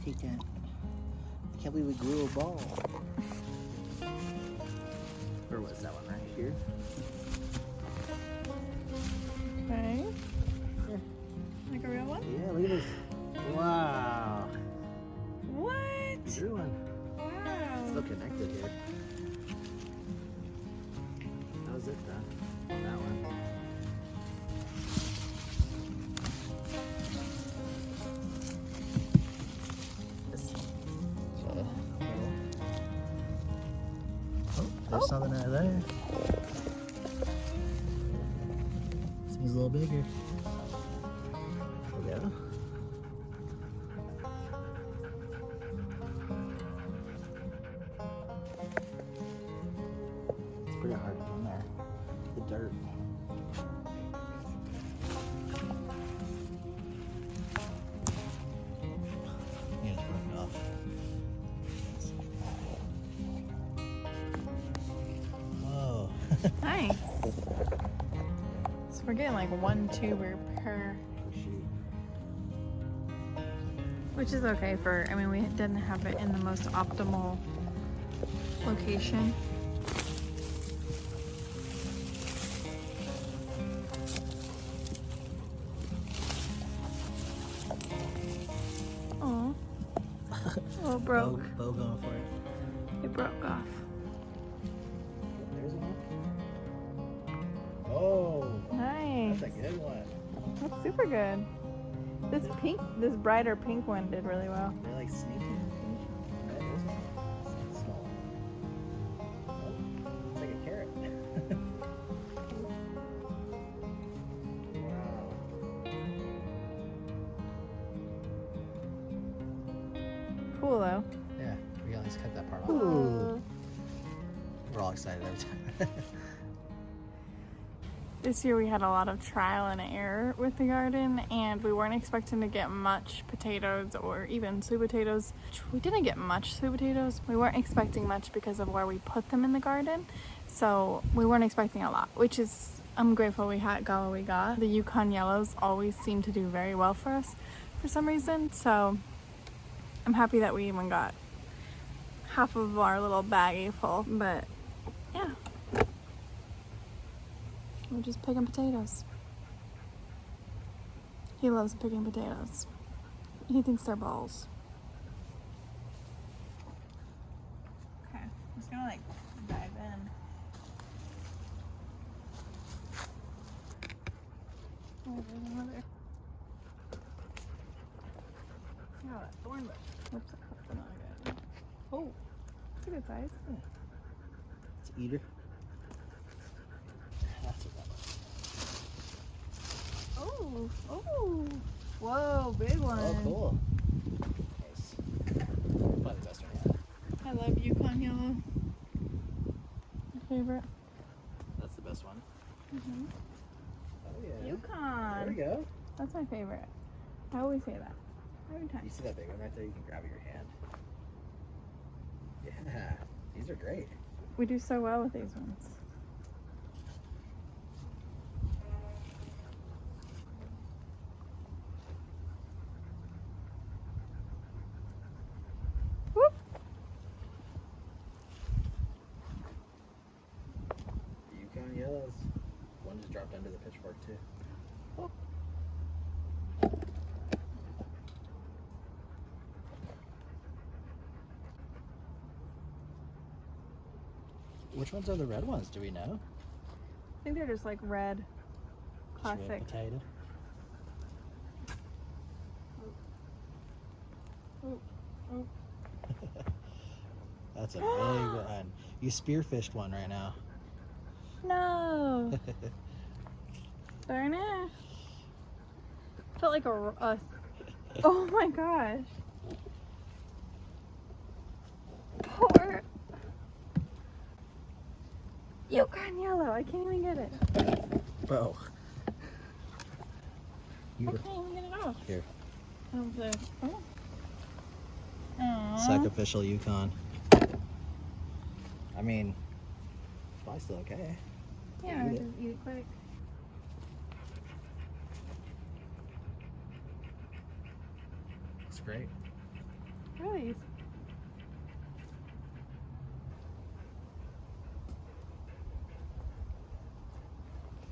take that. I can't believe we grew a ball. Where was that one? Right here? Okay. Here. Like a real one? Yeah, look at this. Wow. What? We grew one. Wow. Still connected here. That was it then. That one. There's something right there. Seems a little bigger. There we go. It's pretty hard in there. The dirt. Yeah, it's broken off. Whoa. Nice. So we're getting like 1 tuber per, which is okay for, I mean, we didn't have it in the most optimal location. Oh, well, it broke. Bow going for it. It broke off. There's one. Oh, Nice. that's a good one. That's super good. This pink, this brighter pink one did really well. They're like sneaking. Yeah, there's one. It's small. Oh, it's like a carrot. Wow. Cool though. Yeah, we at least cut that part off. Ooh. We're all excited every time. This year we had a lot of trial and error with the garden, and we weren't expecting to get much potatoes or even sweet potatoes. We didn't get much sweet potatoes. We weren't expecting much because of where we put them in the garden. So we weren't expecting a lot, which is, I'm grateful we got what we got. The Yukon yellows always seem to do very well for us for some reason. So I'm happy that we even got half of our little baggie full, but yeah. We're just picking potatoes. He loves picking potatoes. He thinks they're balls. Okay, I'm just gonna like dive in. Oh, there's another. Yeah, that thorn bush. Oops, I hooked them out again. Oh, it's a good size. It's an eater. That's what that was. Oh, oh, whoa, big one. Oh, cool. Nice. Probably the best one yet. I love Yukon yellow. My favorite. That's the best one. Mm-hmm. Oh, yeah. Yukon. There we go. That's my favorite. I always say that. Every time. You see that big one right there? You can grab it with your hand. Yeah, these are great. We do so well with these ones. Whoop. The Yukon yellows. One just dropped under the pitchfork too. Oh. Which ones are the red ones? Do we know? I think they're just like red, classic. Red potato. Oh, oh. That's a big one. You spearfished one right now. No. Darn it. Felt like a oh my gosh. Poor Yukon yellow. I can't even get it. Bro. I can't even get it off. Here. Of the, oh. Aww. Sacrificial Yukon. I mean, probably still okay. Yeah, Eat it. just eat it quick. It's great. are these?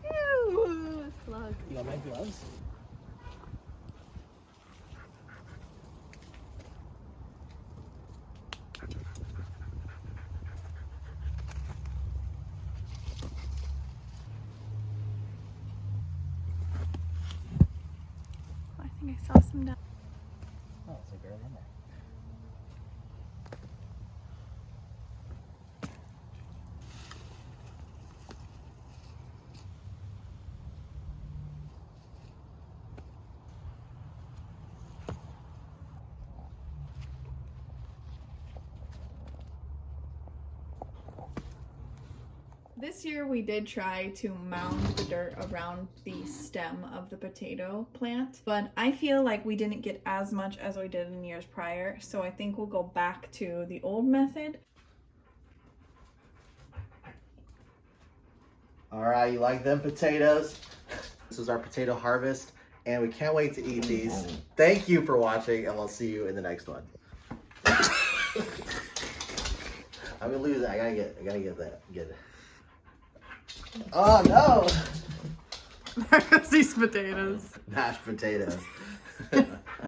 Ew, slug. You got my gloves? I think I saw some down. Oh, it's like barely in there. This year we did try to mound the dirt around the stem of the potato plant, but I feel like we didn't get as much as we did in years prior, so I think we'll go back to the old method. All right, you like them potatoes? This is our potato harvest, and we can't wait to eat these. Thank you for watching, and we'll see you in the next one. I'm gonna lose it. I gotta get it. Oh no! These potatoes. Mashed potatoes.